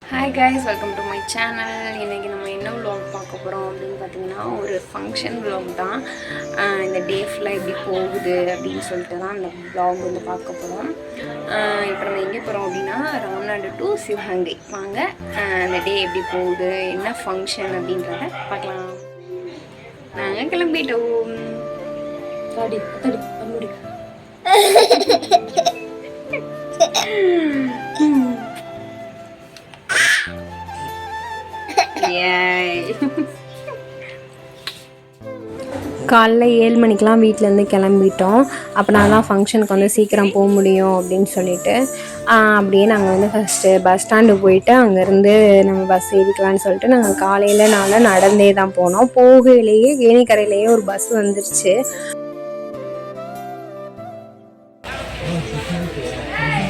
Hi guys, welcome to my channel. இன்றைக்கி நம்ம என்ன விலாக் பார்க்க போகிறோம் அப்படின்னு பார்த்தீங்கன்னா, ஒரு ஃபங்க்ஷன் விலாக் தான். இந்த டே ஃபுல்லாக எப்படி போகுது அப்படின்னு சொல்லிட்டு தான் இந்த விலாக் வந்து பார்க்க போகிறோம். இப்போ நம்ம எங்கே போகிறோம் அப்படின்னா, ராம்நாடு டு சிவகங்கை. வாங்க அந்த டே எப்படி போகுது, என்ன ஃபங்க்ஷன் அப்படின்றத பார்க்கலாம். நாங்கள் கிளம்பிட்டோம். காலைல 7 மணிக்கெலாம் வீட்டிலேருந்து கிளம்பிட்டோம். அப்போனா தான் ஃபங்க்ஷனுக்கு வந்து சீக்கிரம் போக முடியும் அப்படின்னு சொல்லிட்டு அப்படியே நாங்கள் வந்து ஃபஸ்ட்டு பஸ் ஸ்டாண்டு போயிட்டு அங்கேருந்து நம்ம பஸ் ஏறிக்கலான்னு சொல்லிட்டு நாங்கள் காலையில் நடந்தே தான் போனோம். போகையிலேயே ஏணிக்கரையிலேயே ஒரு பஸ் வந்துருச்சு.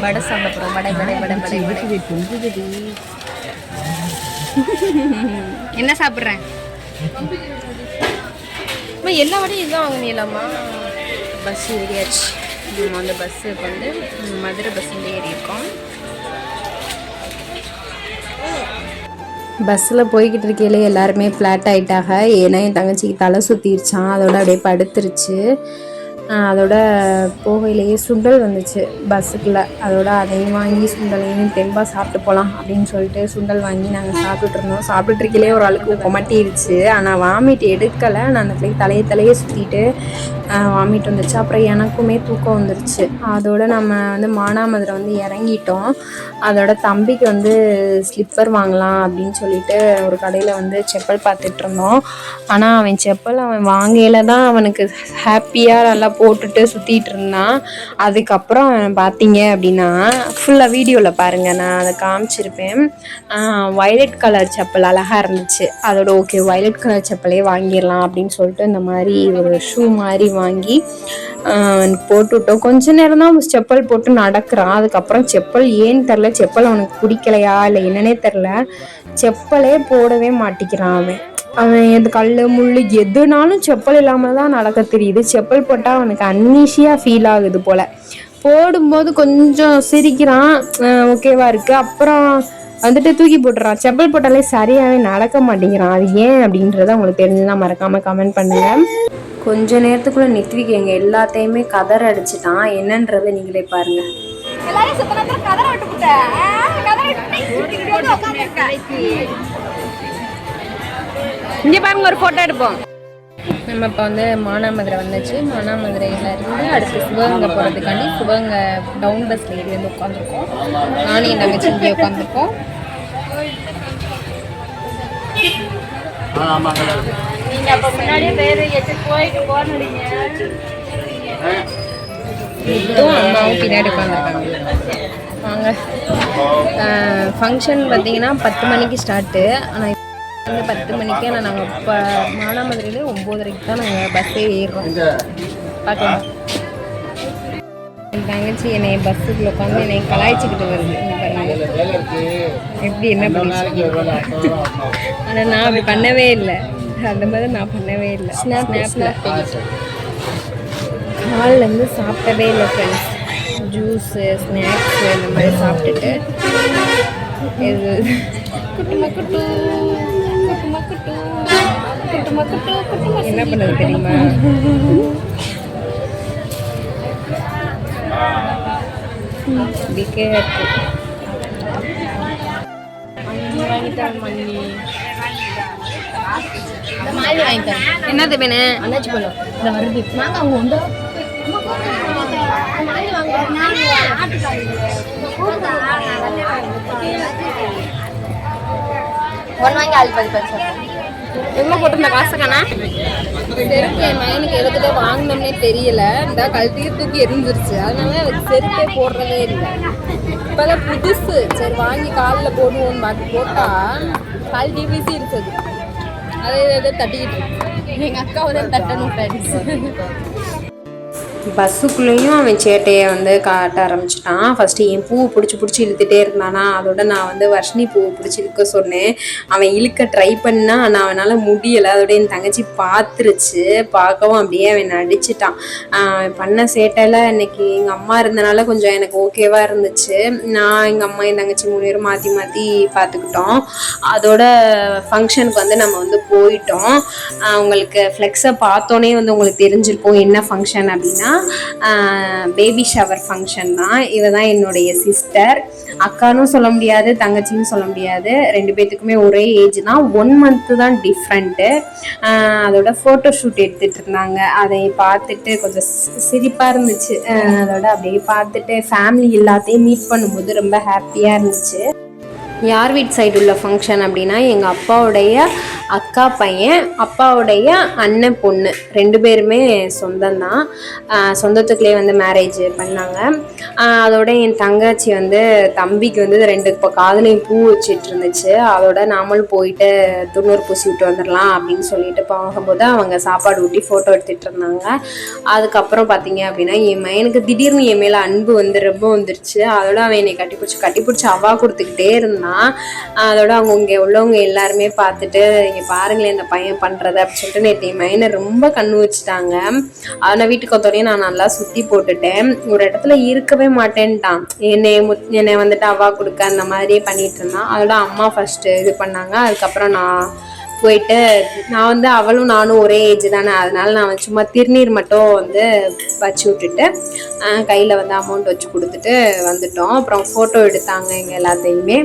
வடை சாப்பிட போகிறோம். வடை என்ன சாப்பிட்றேன்? எல்லா வடையும் இதுதான் வாங்கினீங்களாம்மா? பஸ் ஏறியாச்சு. நம்ம அந்த பஸ்ஸுக்கு வந்து மதுரை பஸ்ஸில் ஏறியிருக்கோம். பஸ்ஸில் போய்கிட்டு இருக்கையிலே எல்லாருமே ஃப்ளாட் ஆகிட்டாங்க. ஏன்னா என் தங்கச்சிக்கு தலை சுற்றிருச்சான். அதோட அப்படியே படுத்துருச்சு. அதோட போகையிலேயே சுண்டல் வந்துச்சு பஸ்ஸுக்குள்ளே. அதோட அதையும் வாங்கி சுண்டலையும் தெம்பாக சாப்பிட்டு போகலாம் அப்படின்னு சொல்லிட்டு சுண்டல் வாங்கி நாங்கள் சாப்பிட்டுருந்தோம். சாப்பிட்டுருக்கையிலே ஒரு ஆளுக்கு கொமட்டிருச்சு. ஆனால் வாமிட் எடுக்கலை. நான் அந்த பிள்ளைக்கு தலையே சுற்றிட்டு வாமிட் வந்துருச்சு. அப்புறம் எனக்குமே தூக்கம் வந்துருச்சு. அதோட நம்ம வந்து மானாமதுரை வந்து இறங்கிட்டோம். அதோட தம்பிக்கு வந்து ஸ்லிப்பர் வாங்கலாம் அப்படின்னு சொல்லிட்டு ஒரு கடையில் வந்து செப்பல் பார்த்துட்டு இருந்தோம். ஆனால் அவன் செப்பல் வாங்கையில் தான் அவனுக்கு ஹாப்பியாக நல்லா போட்டுட்டு சுற்றிட்டு இருந்தான். அதுக்கப்புறம் பார்த்தீங்க அப்படின்னா ஃபுல்லாக வீடியோவில் பாருங்கள், நான் அதை காமிச்சிருப்பேன். வயலட் கலர் செப்பல் அழகாக இருந்துச்சு. அதோட ஓகே வயலட் கலர் செப்பலே வாங்கிடலாம் அப்படின்னு சொல்லிட்டு இந்த மாதிரி ஒரு ஷூ மாதிரி வாங்கி போட்டுவிட்டோம். கொஞ்ச நேரம் தான் செப்பல் போட்டு நடக்கிறான். அதுக்கப்புறம் செப்பல் ஏன்னு தெரில, செப்பல் அவனுக்கு பிடிக்கலையா இல்லை என்னன்னே தெரில, செப்பலே போடவே மாட்டிக்கிறான். அவன் எது கல் முள் எதுனாலும் செப்பல் இல்லாமல் தான் நடக்க தெரியுது. செப்பல் போட்டால் அவனுக்கு அன்னீஷியாக ஃபீல் ஆகுது போல். போடும்போது கொஞ்சம் சிரிக்கிறான், ஓகேவா இருக்குது. அப்புறம் வந்துட்டு தூக்கி போட்டுறான். செப்பல் போட்டாலே சரியாகவே நடக்க மாட்டேங்கிறான். அது ஏன் அப்படின்றத உங்களுக்கு தெரிஞ்சுதான் மறக்காமல் கமெண்ட் பண்ணுங்கள். கொஞ்ச நேரத்துக்குள்ளே நித்விக்கு எங்கள் எல்லாத்தையுமே கதற அடிச்சுட்டான். என்னன்றதை நீங்களே பாருங்கள். இங்கே பாருங்க, ஒரு ஃபோட்டோ எடுப்போம். நம்ம இப்போ வந்து மானாமதுரை வந்துச்சு. மானாமதுரையிலேருந்து அடுத்து சிவகங்கை போகிறதுக்காண்டி சிவகங்கை டவுன் பஸ்ஸில் ஏறி வந்து உட்காந்துருக்கோம். நானும் என் தங்கச்சி இங்கே உட்காந்துருக்கோம். நீங்கள் அப்போ முன்னாடியே வேறு போயிட்டு போனீங்க. இதுவும் அம்மாவும் பின்னாடி உட்காந்துருக்காங்க. வாங்க. ஃபங்க்ஷன் பார்த்தீங்கன்னா 10 மணிக்கு ஸ்டார்ட்டு. ஆனால் வந்து 10 மணிக்கே நாங்கள் இப்போ மானாமதுரையில் 9:30க்கு தான் நாங்கள் பஸ்ஸே ஏறுறோம். பார்க்கலாம். என் தங்கச்சி என்னை பஸ்ஸுக்குள்ள உட்காந்து என்னை கலாய்ச்சிக்கிட்டு வருது. எப்படி என்ன பண்ணி, ஆனால் நான் அப்படி பண்ணவே இல்லை. அந்த மாதிரி நான் பண்ணவே இல்லை. ஸ்னாப்பில் காலிலேருந்து சாப்பிட்டவே இல்லை ஃப்ரெண்ட்ஸ். ஜூஸு ஸ்நாக்ஸு இந்த மாதிரி சாப்பிட்டுட்டு இது என்ன பண்ணது தெரியுமா? என்னது வேணு அண்ணாச்சி போலும் வருது. நாங்கள் அவங்க வந்து எவ்வளோ போட்டிருந்த காசுக்கானா செருப்பு என் மகனுக்கு எதுக்கிட்ட வாங்கினோம்னே தெரியல. இந்த கழுத்தையே தூக்கி எரிஞ்சிருச்சு. அதனால செருப்பே போடுறதே இல்லை. இப்போதான் புதுசு. சரி வாங்கி காலில் போடுவோன்னு பார்த்து போட்டால் கால் டிவிசி இருக்குது. அதை எதோ தட்டிக்கிட்டு எங்கள் அக்காவை தான் தட்டணும் ஃப்ரெண்ட்ஸ். பஸ்ஸுக்குள்ளேயும் அவன் சேட்டையை வந்து காட்ட ஆரம்பிச்சிட்டான். ஃபஸ்ட்டு என் பூவை பிடிச்சி இழுத்துட்டே இருந்தானா, அதோட நான் வந்து வர்ஷினி பூவை பிடிச்சி இழுக்க சொன்னேன். அவன் இழுக்க ட்ரை பண்ணா, ஆனால் அவனால் முடியலை. அதோட என் தங்கச்சி பார்த்துருச்சு. பார்க்கவும் அப்படியே அவன் அடிச்சிட்டான். பண்ண சேட்டையில் இன்னைக்கு எங்கள் அம்மா இருந்தனால கொஞ்சம் எனக்கு ஓகேவாக இருந்துச்சு. நான் எங்கள் அம்மா என் தங்கச்சி 3 பேரும் மாற்றி மாற்றி பார்த்துக்கிட்டோம். அதோட ஃபங்க்ஷனுக்கு வந்து நம்ம வந்து போயிட்டோம். உங்களுக்கு ஃப்ளெக்ஸை பார்த்தோன்னே வந்து உங்களுக்கு தெரிஞ்சிருக்கும் என்ன ஃபங்க்ஷன் அப்படின்னா பேபி ஷவர் ஃபங்க்ஷன் தான். இவ தான் என்னுடைய சிஸ்டர். அக்கானும் சொல்ல முடியாது, தங்கச்சின்னு சொல்ல முடியாது. 2 பேத்துக்குமே ஒரே ஏஜ் தான். 1 month தான் டிஃப்ரெண்ட்டு. அதோட ஃபோட்டோ ஷூட் எடுத்துகிட்டு இருந்தாங்க. அதை பார்த்துட்டு கொஞ்சம் சிரிப்பாக இருந்துச்சு. அதோட அப்படியே பார்த்துட்டு ஃபேமிலி எல்லாத்தையும் மீட் பண்ணும்போது ரொம்ப ஹாப்பியாக இருந்துச்சு. யார் வீட் சைடு உள்ள ஃபங்க்ஷன் அப்படின்னா எங்கள் அப்பாவுடைய அக்கா பையன், அப்பாவுடைய அண்ணன் பொண்ணு 2 பேருமே சொந்தம்தான். சொந்தத்துக்குள்ளே வந்து மேரேஜ் பண்ணாங்க. அதோட என் தங்கச்சி வந்து தம்பிக்கு வந்து 2 இப்போ காதுலையும் பூ வச்சிட்டு இருந்துச்சு. அதோட நாமளும் போயிட்டு துண்ணூறு பூசி விட்டு வந்துடலாம் அப்படின்னு சொல்லிட்டு போகும்போது அவங்க சாப்பாடு ஊட்டி ஃபோட்டோ எடுத்துகிட்டு இருந்தாங்க. அதுக்கப்புறம் பார்த்தீங்க அப்படின்னா என் மையனுக்கு திடீர்னு என் மேலே அன்பு வந்து ரொம்ப வந்துருச்சு. அதோட அவன் என்னை கட்டிப்பிடிச்சி அவா கொடுத்துக்கிட்டே இருந்தான். அதோட அவங்க இங்கே உள்ளவங்க எல்லாருமே பார்த்துட்டு இங்கே பாருங்களேன் இந்த பையன் பண்ணுறத அப்படின்னு சொல்லிட்டு நேற்று என் மையனை ரொம்ப கண்ணு வச்சுட்டாங்க. அவனை வீட்டுக்கு வந்தோடனே நான் நல்லா சுற்றி போட்டுட்டேன். ஒரு இடத்துல இருக்கவே மாட்டேன்ட்டான். என்னை வந்துட்டு அவா கொடுக்க அந்த மாதிரியே பண்ணிட்டு இருந்தான். அதோட அம்மா ஃபர்ஸ்ட்டு இது பண்ணாங்க. அதுக்கப்புறம் நான் போயிட்டு நான் வந்து அவளும் நானும் ஒரே ஏஜ் தானே, அதனால நான் சும்மா திருநீர் மட்டும் வந்து வச்சு விட்டுட்டு கையில் வந்து அமௌண்ட் வச்சு கொடுத்துட்டு வந்துட்டோம். அப்புறம் ஃபோட்டோ எடுத்தாங்க எங்கள் எல்லாத்தையுமே.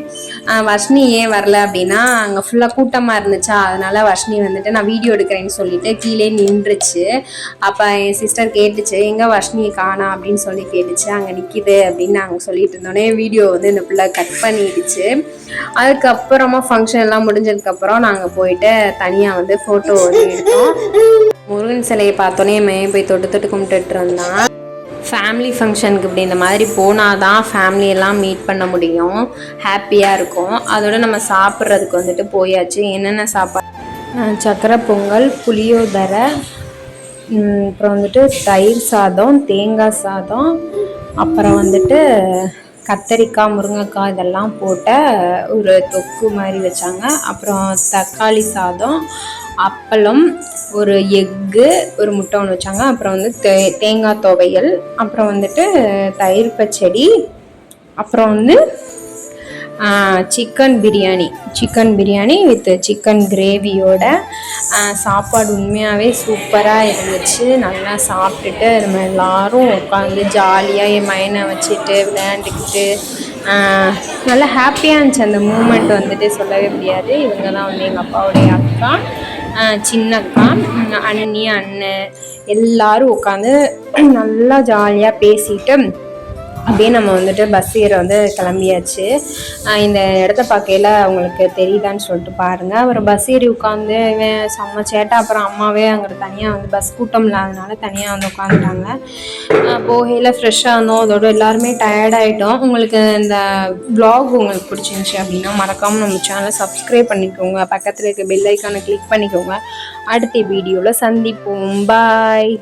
வர்ஷினி ஏன் வரல அப்படின்னா அங்கே ஃபுல்லாக கூட்டமாக இருந்துச்சா, அதனால வர்ஷினி வந்துட்டு நான் வீடியோ எடுக்கிறேன்னு சொல்லிட்டு கீழே நின்றுச்சு. அப்போ என் சிஸ்டர் கேட்டுச்சு எங்கே வர்ஷினி காணா அப்படின்னு சொல்லி கேட்டுச்சு. அங்கே நிற்கிது அப்படின்னு நாங்கள் சொல்லிட்டு இருந்தோடனே வீடியோ வந்து இந்த பிள்ளை கட் பண்ணிடுச்சு. அதுக்கப்புறமா ஃபங்க்ஷன் எல்லாம் முடிஞ்சதுக்கப்புறம் நாங்கள் போயிட்டு தனியாக வந்து ஃபோட்டோ வந்து எடுத்தோம். முருகன் சிலையை பார்த்தோன்னே மையம் போய் தொட்டு கும்பிட்டுட்டு இருந்தான். ஃபேமிலி ஃபங்க்ஷனுக்கு இப்படி இந்த மாதிரி போனால் தான் ஃபேமிலியெல்லாம் மீட் பண்ண முடியும், ஹாப்பியாக இருக்கும். அதோட நம்ம சாப்பிட்றதுக்கு வந்துட்டு போயாச்சு. என்னென்ன சாப்பாடு, சக்கரை பொங்கல், புளியோதரை, அப்புறம் வந்துட்டு தயிர் சாதம், தேங்காய் சாதம், அப்புறம் வந்துட்டு கத்தரிக்காய், முருங்கைக்காய் இதெல்லாம் போட்ட ஒரு தொக்கு மாதிரி வச்சாங்க. அப்புறம் தக்காளி சாதம், அப்பளம், ஒரு எக்கு, ஒரு முட்டை ஒன்று வச்சாங்க. அப்புறம் வந்து தேங்காய் துவையல், அப்புறம் வந்துட்டு தயிர் பச்சடி, அப்புறம் வந்து சிக்கன் பிரியாணி வித் சிக்கன் கிரேவியோட. சாப்பாடு உண்மையாகவே சூப்பராக இருந்துச்சு. நல்லா சாப்பிட்டுட்டு நம்ம எல்லோரும் உட்காந்து ஜாலியாக என் மையனை வச்சுட்டு விளையாண்டுக்கிட்டு நல்லா ஹாப்பியாக இருந்துச்சு. அந்த மூமெண்ட் வந்துட்டு சொல்லவே முடியாது. இவங்க தான் வந்து எங்கள் அப்பாவுடைய அக்கா, சின்னக்கா, அண்ணி, அண்ணன் எல்லோரும் உட்காந்து நல்லா ஜாலியாக பேசிட்டு அப்படியே நம்ம வந்துட்டு பஸ் ஏற வந்து கிளம்பியாச்சு. இந்த இடத்த பார்க்கையில் அவங்களுக்கு தெரியுதான்னு சொல்லிட்டு பாருங்கள். அப்புறம் பஸ் ஏறி உட்காந்து இவன் செம்ம சேட்டை. அப்புறம் அம்மாவே அங்கே தனியாக வந்து பஸ் கூட்டம் இல்லாதனால தனியாக வந்து உட்காந்துட்டாங்க. போகையில் ஃப்ரெஷ்ஷாக இருந்தோம். அதோட எல்லாருமே டயர்டாகிட்டோம். உங்களுக்கு இந்த வ்ளாக் உங்களுக்கு பிடிச்சிருந்துச்சி அப்படின்னா மறக்காமல் நம்ம சேனலை சப்ஸ்கிரைப் பண்ணிக்கோங்க. பக்கத்தில் இருக்க பெல் ஐக்கானை கிளிக் பண்ணிக்கோங்க. அடுத்த வீடியோவில் சந்திப்போம். பாய்.